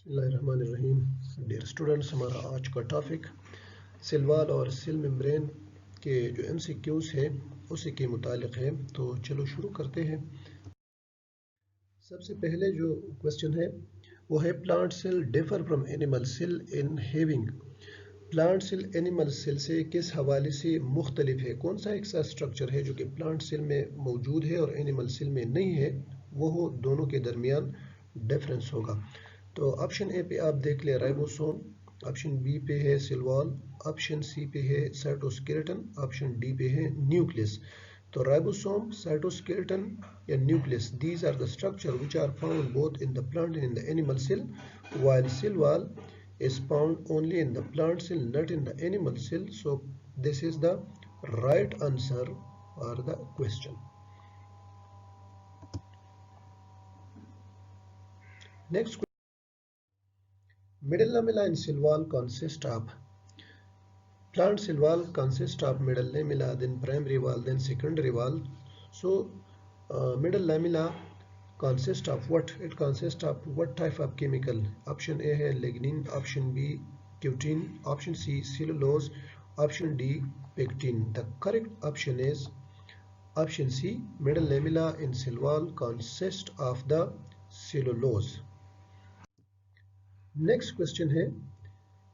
बिस्मिल्लाहिर्रहमानिर्रहीम। Dear students, हमारा आज का टॉपिक सेल वॉल और सेल मेम्ब्रेन के जो MCQs है उसी के मुतालिक है। तो चलो शुरू करते हैं। सबसे पहले जो क्वेश्चन है वो है plant cell differ from animal cell in having. Plant cell animal cell से किस हवाले से मुख्तलिफ है? कौन सा ऐसा स्ट्रक्चर है जो कि प्लांट सेल में मौजूद है और एनिमल सेल में नहीं है? वो दोनों के दरमियान डिफरेंस होगा। तो ऑप्शन ए पे आप देख ले राइबोसोम, ऑप्शन बी पे है सेल वॉल, ऑप्शन सी पे है साइटोस्केलेटन, ऑप्शन डी पे है न्यूक्लियस। तो राइबोसोम, साइटोस्केलेटन या nucleus, these are the structure which are found both in the plant and in the animal cell, while cell wall is found only in the plant cell, not in the animal cell. So this is the right answer for the question. Next, middle lamella in cell wall consist of. Plant cell wall consists of middle lamella, then primary wall, then secondary wall. So middle lamella consists of what? It consists of what type of chemical? Option A है lignin, option B cutin, option C cellulose, option D pectin. The correct option is option C. Middle lamella in cell wall consists of the cellulose. Next question है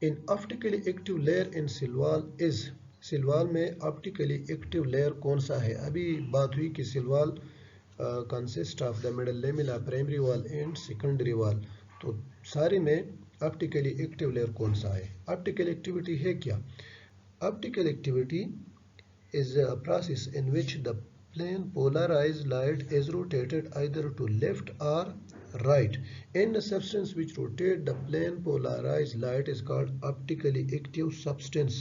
in optically active layer in cell wall is. Cell wall में optically active layer कौन सा है? अभी बात हुई कि cell wall consist of the middle lamella, primary wall and secondary wall. तो सारे में ऑप्टिकली एक्टिव लेयर कौन सा है? ऑप्टिकल एक्टिविटी है क्या? Optical activity is a process in which the plane polarized light is rotated either to left or right, and the substance which rotate the plane polarized light is called optically active substance.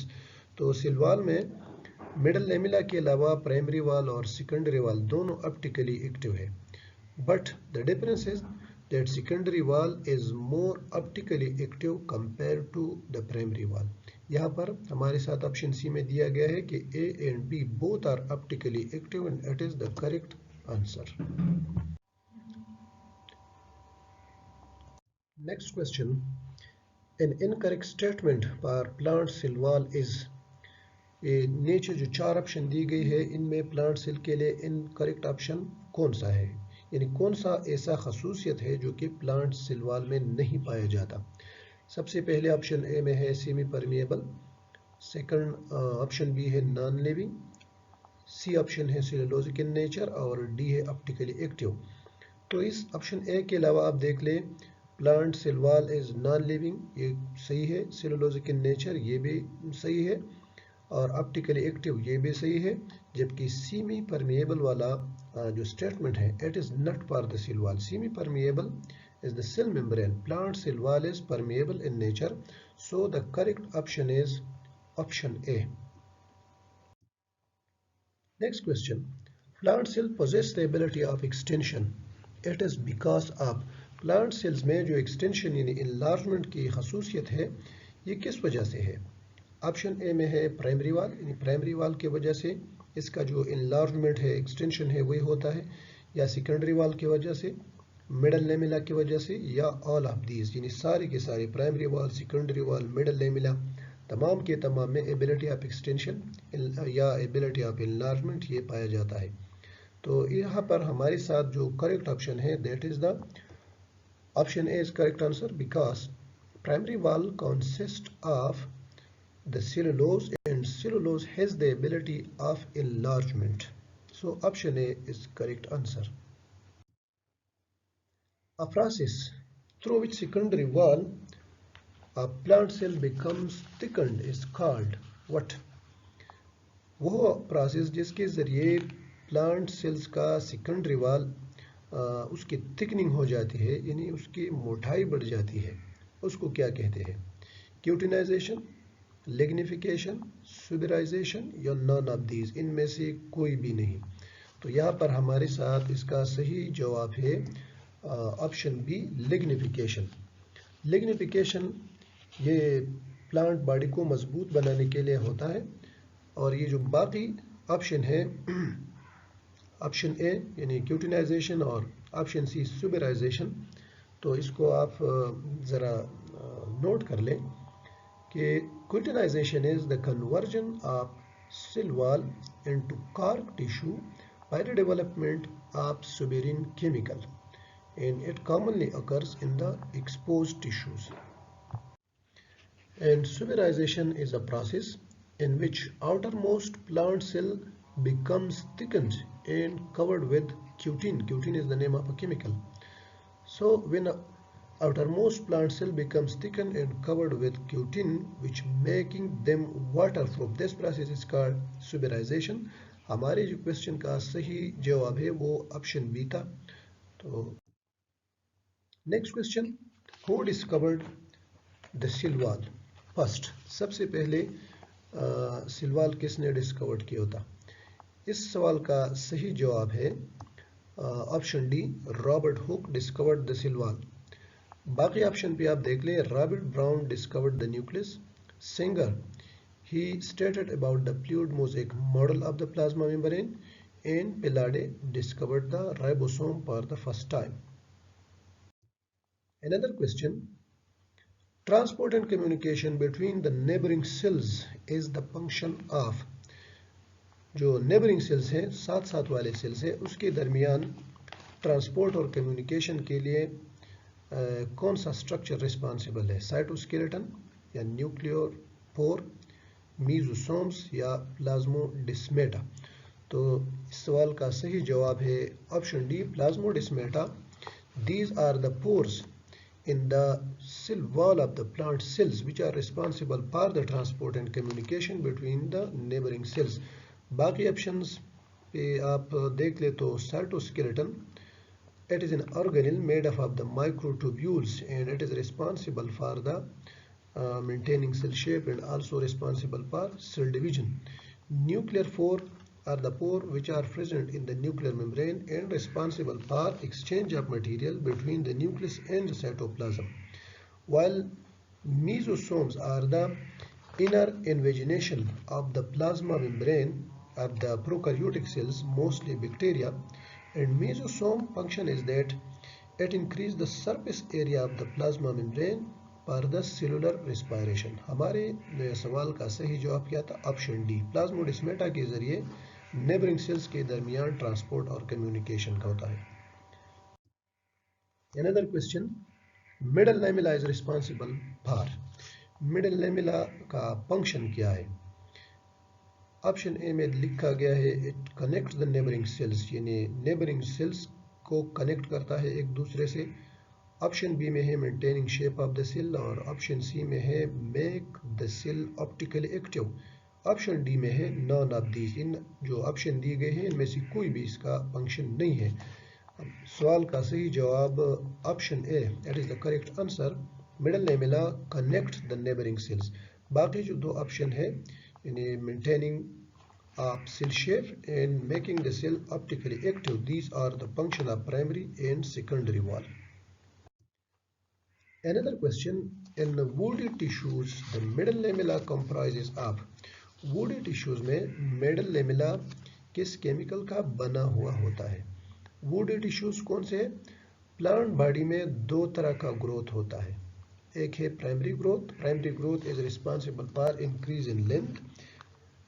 तो cell wall में middle lamella के अलावा primary wall और secondary wall दोनों optically active है, but the difference is that secondary wall is more optically active compare to the primary wall. यहाँ पर हमारे साथ ऑप्शन सी में दिया गया है कि A and B both are optically active and it is the correct answer. Next question, an incorrect statement for plant cell wall is. ये नीचे जो चार ऑप्शन दी गई है इनमें प्लांट सेल के लिए इनकरेक्ट ऑप्शन कौन सा है? यानी कौन सा ऐसा खसूसियत है जो कि प्लांट सेल वॉल में नहीं पाया जाता? सबसे पहले ऑप्शन ए में है semi permeable, second option B है नॉन लिविंग, सी ऑप्शन है सेलुलोजिक इन नेचर और डी है ऑप्टिकली एक्टिव। तो इस ऑप्शन ए के अलावा आप देख ले plant cell wall is non living, ये सही है, सेलुलोजिक इन नेचर ये भी सही है, और ऑप्टिकली एक्टिव ये भी सही है। जबकि सेमी परमिएबल वाला जो स्टेटमेंट है it is not for the cell wall. Semi permeable is the cell membrane. Plant cell wall is permeable in nature. So the correct option is option A. Next question. Plant cell possess the ability of extension. It is because of plant cells में जो extension यानी enlargement की खसूसियत है ये किस वजह से है? ऑप्शन ए में है प्राइमरी वॉल, यानी प्राइमरी वॉल की वजह से इसका जो enlargement है, extension है वही होता है, या सेकेंडरी वॉल की वजह से, मिडल लेमिला की वजह से, या ऑल ऑफ दीज, यानी सारे के सारे primary wall, secondary wall, middle lamella तमाम के तमाम में एबिलिटी ऑफ एक्सटेंशन या एबिलिटी ऑफ एनलार्जमेंट ये पाया जाता है। तो यहाँ पर हमारे साथ जो करेक्ट ऑप्शन है that is the option A is correct answer, because primary wall consist of the cellulose and cellulose has the ability of enlargement. So option A is correct answer. A process through which secondary wall a plant cell becomes thickened is called what? वो process जिसके ज़रिए plant cells का secondary wall उसकी thickening हो जाती है, यानी उसकी मोटाई बढ़ जाती है, उसको क्या कहते हैं? क्यूटिनाइजेशन, लिग्निफिकेशन, सुबराइजेशन या नॉन ऑफ दीज, इनमें से कोई भी नहीं। तो यहाँ पर हमारे साथ इसका सही जवाब है ऑप्शन बी, लिग्निफिकेशन। लिग्निफिकेशन ये प्लांट बॉडी को मजबूत बनाने के लिए होता है, और ये जो बाकी ऑप्शन है ऑप्शन ए यानी क्यूटिनाइजेशन और ऑप्शन सी सुबराइजेशन, तो इसको आप ज़रा नोट कर लें कि cutinization is the conversion of cell wall into cork tissue by the development of suberin chemical, and it commonly occurs in the exposed tissues. And suberization is a process in which outermost plant cell becomes thickened and covered with cutin. Cutin is the name of a chemical. So when outermost plant cell becomes thickened and covered with cutin, which making them waterproof, this process is called suberization. हमारे जो question का सही जवाब है वो option B था। तो next question, who discovered the cell wall first? सबसे पहले सेल वॉल किसने डिस्कवर्ड किया था? इस सवाल का सही जवाब है option D, Robert Hooke discovered the cell wall. बाकी ऑप्शन पे आप देख लें, Robert Brown discovered the nucleus, Singer he stated about the fluid mosaic model of the plasma membrane, and Pillade discovered the ribosome for the first time. Another question, transport and communication between the neighboring cells is the function of, जो neighboring cells हैं, साथ साथ वाले cells हैं, उसके दरमियान transport और communication के लिए कौन सा स्ट्रक्चर रिस्पॉन्सिबल है? साइटोस्केलेटन या न्यूक्लियर पोर, मीजोसोम्स या प्लाज्मोडिस्मेटा? तो इस सवाल का सही जवाब है option D, plasmodesmata. These are the pores in the cell wall of the plant cells which are responsible for the transport and communication between the neighboring cells. बाकी options पे आप देख ले तो cytoskeleton, it is an organelle made up of the microtubules and it is responsible for the maintaining cell shape and also responsible for cell division. Nuclear pore are the pore which are present in the nuclear membrane and responsible for exchange of material between the nucleus and the cytoplasm, while mesosomes are the inner invagination of the plasma membrane of the prokaryotic cells, mostly bacteria, and mesosome function is that it increase the surface area of the plasma membrane for the cellular respiration. हमारे सवाल का सही जवाब क्या था? Option D, प्लाज्मोडिस्मेटा के जरिए neighbouring cells के दरमियान ट्रांसपोर्ट और कम्युनिकेशन का होता है। Another question, middle lamella is responsible for, middle lamella का फंक्शन क्या है? ऑप्शन ए में लिखा गया है it connect the neighbouring cells, यानी नेबरिंग सेल्स को कनेक्ट करता है एक दूसरे से। ऑप्शन बी में है maintaining shape of the cell, और ऑप्शन सी में है make the cell optically active. Option D में है नॉन ऑफ दीज। इन जो ऑप्शन दिए गए हैं इनमें से कोई भी इसका फंक्शन नहीं है। सवाल का सही जवाब option A, that is the correct answer, middle lamella connect the neighbouring cells. बाकी जो दो ऑप्शन है यानी maintaining of cell shape and making the cell optically active, these are the function of primary and secondary wall. Another question, in the woody tissues the middle lamella comprises of, woody tissues में middle lamella किस chemical का बना हुआ होता है? woody tissues कौन से है? प्लांट बॉडी में दो तरह का ग्रोथ होता है, एक है primary growth is responsible for increase in length,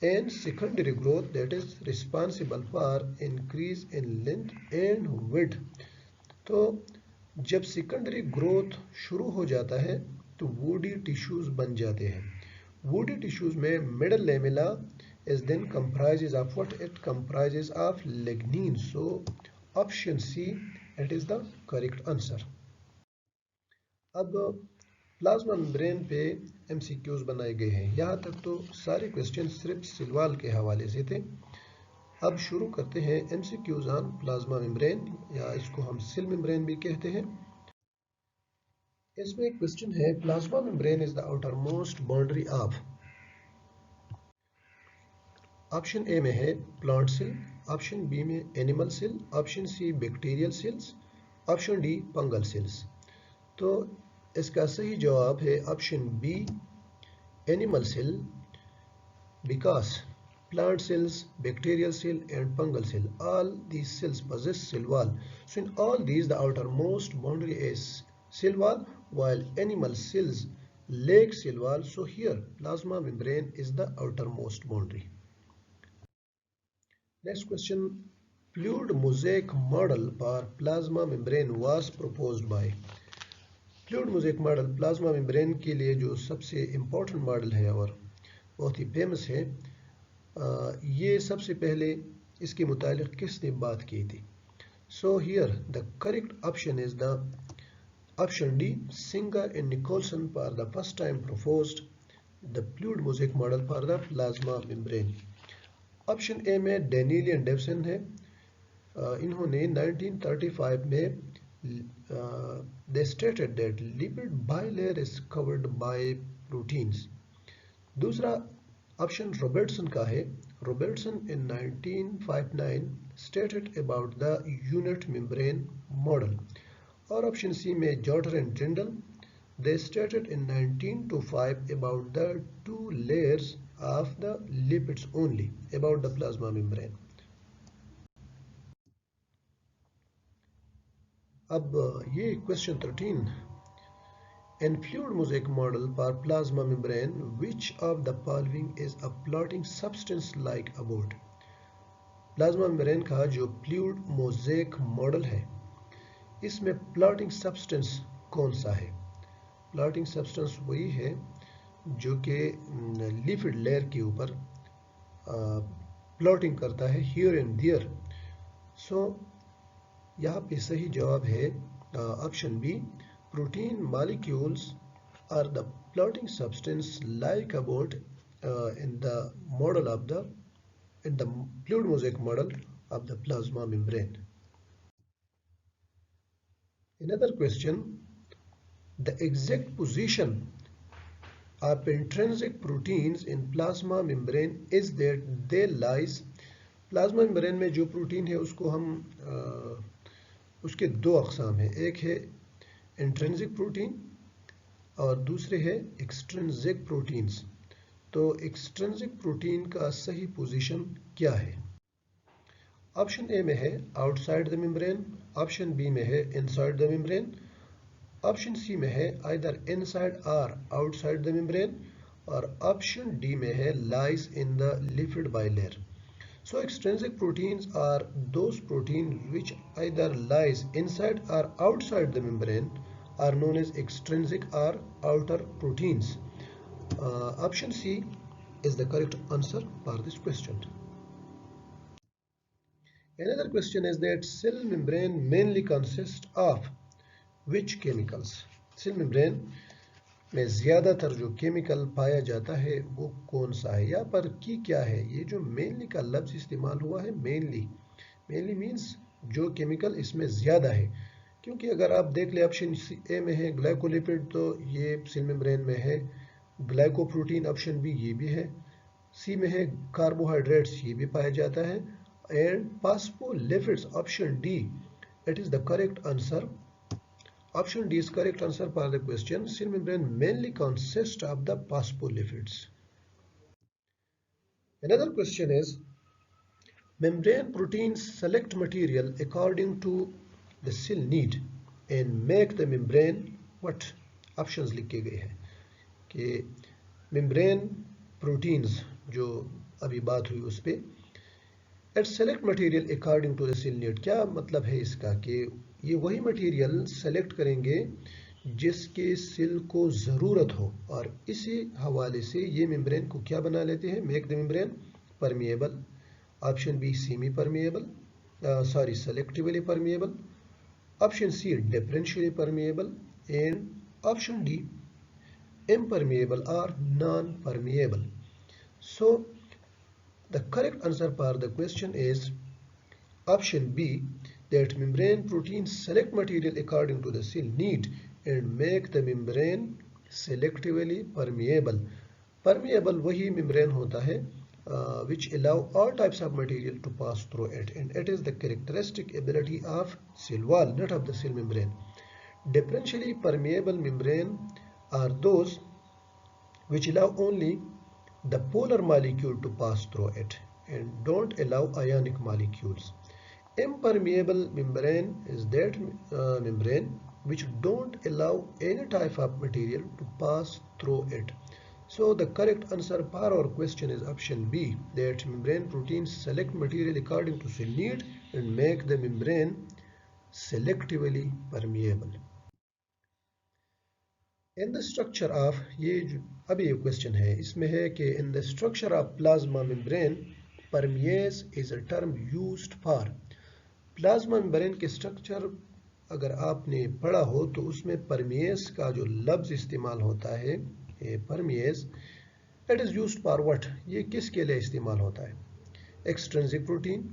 and secondary growth that is responsible for increase in length and width. तो जब सेकेंडरी ग्रोथ शुरू हो जाता है तो वुडी टिश्यूज बन जाते हैं। वुडी टिश्यूज में middle lamella is then comprises of what? It comprises of lignin. So option C it is the correct answer. अब प्लाज्मा मेम्ब्रेन पे एमसीक्यूज बनाए गए हैं। यहाँ तक तो सारे क्वेश्चन सिर्फ सेल वॉल के हवाले से थे। अब शुरू करते हैं एमसीक्यूज ऑन प्लाज्मा मेम्ब्रेन, या इसको हम सेल मेम्ब्रेन भी कहते हैं। इसमें एक क्वेश्चन है, plasma membrane is the outermost boundary of, option A में है प्लांट सेल, ऑप्शन बी में animal cell, option C bacterial cells, option D fungal cells. तो इसका सही जवाब है option B, animal cell, because plant cells, bacterial cell and fungal cell, all these cells possess cell wall. So in all these the outermost boundary is cell wall, while animal cells lack cell wall. So here plasma membrane is the outermost boundary. Next question, fluid mosaic model for plasma membrane was proposed by. Fluid mosaic model plasma membrane के लिए जो सबसे important model है और बहुत ही famous है, ये सबसे पहले इसके मुतालिक किसने बात की थी? So here the correct option is the option D, Singer and Nicolson for the first time proposed the fluid mosaic model for the plasma membrane. Option A में डेनियल एंड डेवसन है, इन्होंने 1935 में they stated that lipid bilayer is covered by proteins. दूसरा option Robertson का है, Robertson in 1959 stated about the unit membrane model. और option C में जॉर्टर and जेंडल, they stated in 1925 about the two layers of the lipids only about the plasma membrane. अब ये question 13, in fluid mosaic model for plasma membrane which of the following is a plotting substance like about? Plasma membrane का जो fluid mosaic model है, इसमें plotting substance कौन सा है? Plotting substance वही है जो कि लिपिड लेयर के ऊपर प्लॉटिंग करता है हियर एंड देयर। सो यहाँ पे सही जवाब है option B, protein molecules are the plotting substance like about in the model of the in the fluid mosaic model of the plasma membrane. Another question, the exact position of intrinsic proteins in plasma membrane is that they lies. Plasma membrane में जो protein है उसको हम उसके दो अक़साम हैं, एक है इंट्रिंसिक प्रोटीन और दूसरे है एक्सट्रिंसिक प्रोटीन्स। तो एक्सट्रिंसिक प्रोटीन का सही पोजीशन क्या है? ऑप्शन ए में है outside the membrane, option B में है inside the membrane, option C में है आइदर इनसाइड और आउटसाइड द मेम्ब्रेन, और ऑप्शन डी में है lies in the lipid bilayer. So extrinsic proteins are those proteins which either lies inside or outside the membrane are known as extrinsic or outer proteins. Option C is the correct answer for this question. Another question is that cell membrane mainly consists of which chemicals? Cell membrane में ज़्यादातर जो chemical पाया जाता है वो कौन सा है? यहाँ पर की क्या है? ये जो मेनली का लफ्ज़ इस्तेमाल हुआ है, मेनली मीन्स जो केमिकल इसमें ज़्यादा है, क्योंकि अगर आप देख ले ऑप्शन ए में है ग्लाइकोलिपिड, तो ये सेल मेम्ब्रेन में है, ग्लाइकोप्रोटीन ऑप्शन बी ये भी है, सी में है कार्बोहाइड्रेट्स ये भी पाया जाता है, and phospholipids option D it is the correct answer. Option D is correct answer for the question. Cell membrane mainly consists of the phospholipids. Another question is, membrane proteins select material according to the cell need and make the membrane what? Options लिखे गए हैं कि membrane proteins जो अभी बात हुई उस पर it select material according to the cell need. क्या मतलब है इसका कि ये वही मटेरियल सेलेक्ट करेंगे जिसके सेल को ज़रूरत हो, और इसी हवाले से ये मेम्ब्रेन को क्या बना लेते हैं? Make the membrane permeable. Option B semipermeable, selectively permeable, option C differentially permeable, and option D impermeable और non permeable. So the correct answer for the question is option B, that membrane proteins select material according to the cell need and make the membrane selectively permeable. Permeable वही membrane होता है which allow all types of material to pass through it, and it is the characteristic ability of cell wall, not of the cell membrane. Differentially permeable membrane are those which allow only the polar molecule to pass through it and don't allow ionic molecules. Impermeable membrane is that membrane which don't allow any type of material to pass through it. So the correct answer for our question is option B, that membrane proteins select material according to cell need and make the membrane selectively permeable. In the structure of अभी ये question है, इसमें है कि in the structure of plasma membrane permease is a term used for. Plasma membrane के structure अगर आपने पढ़ा हो तो उसमें परमिएस का जो लफ्ज इस्तेमाल होता है, permease, it is used for what, ये किसके लिए इस्तेमाल होता है? Extrinsic protein,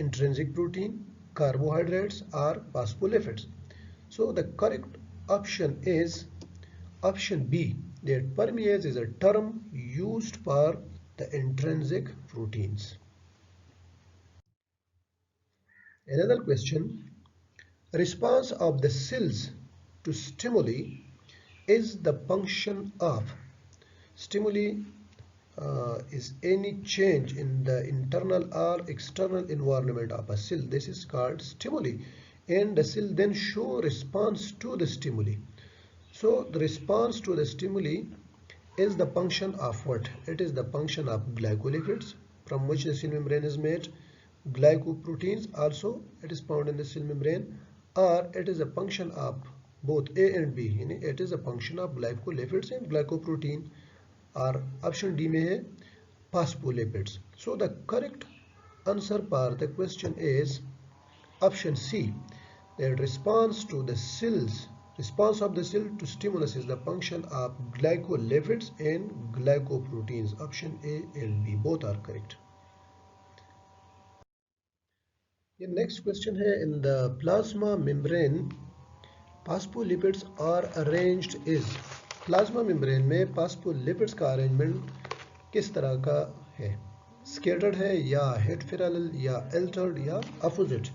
intrinsic protein, carbohydrates और phospholipids. So the correct option is option B, that permease is a term used for the intrinsic proteins. Another question, response of the cells to stimuli is the function of. Stimuli is any change in the internal or external environment of a cell. This is called stimuli, and the cell then show response to the stimuli. So the response to the stimuli is the function of what? It is the function of glycolipids, from which the cell membrane is made. Glycoproteins also it is found in the cell membrane, or it is a function of both A and B. It is a function of glycolipids and glycoprotein, or option D में है phospholipids. So the correct answer for the question is option C, that response of the cell to stimulus is the function of glycolipids and glycoproteins. Option A and B both are correct. The next question है, in the plasma membrane phospholipids are arranged is. Plasma membrane में phospholipids का arrangement किस तरह का है? Scattered है या head parallel या अल्टर्ड या अपोजिट?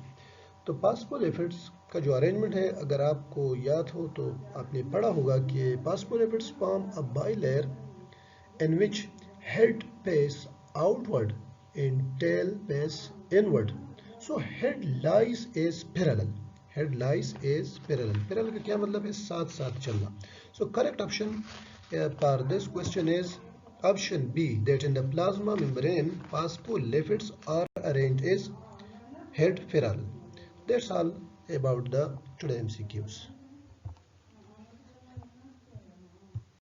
तो फॉस्फोलिपिड्स का जो अरेंजमेंट है, अगर आपको याद हो तो आपने पढ़ा होगा कि phospholipids form a bilayer in which head face outward and tail face inward. So head lies is parallel. Head lies is parallel. Parallel का क्या मतलब है? साथ साथ चलना. So correct option for this question is option B, that in the plasma membrane phospholipids are arranged as head parallel. That's all about the today MCQs.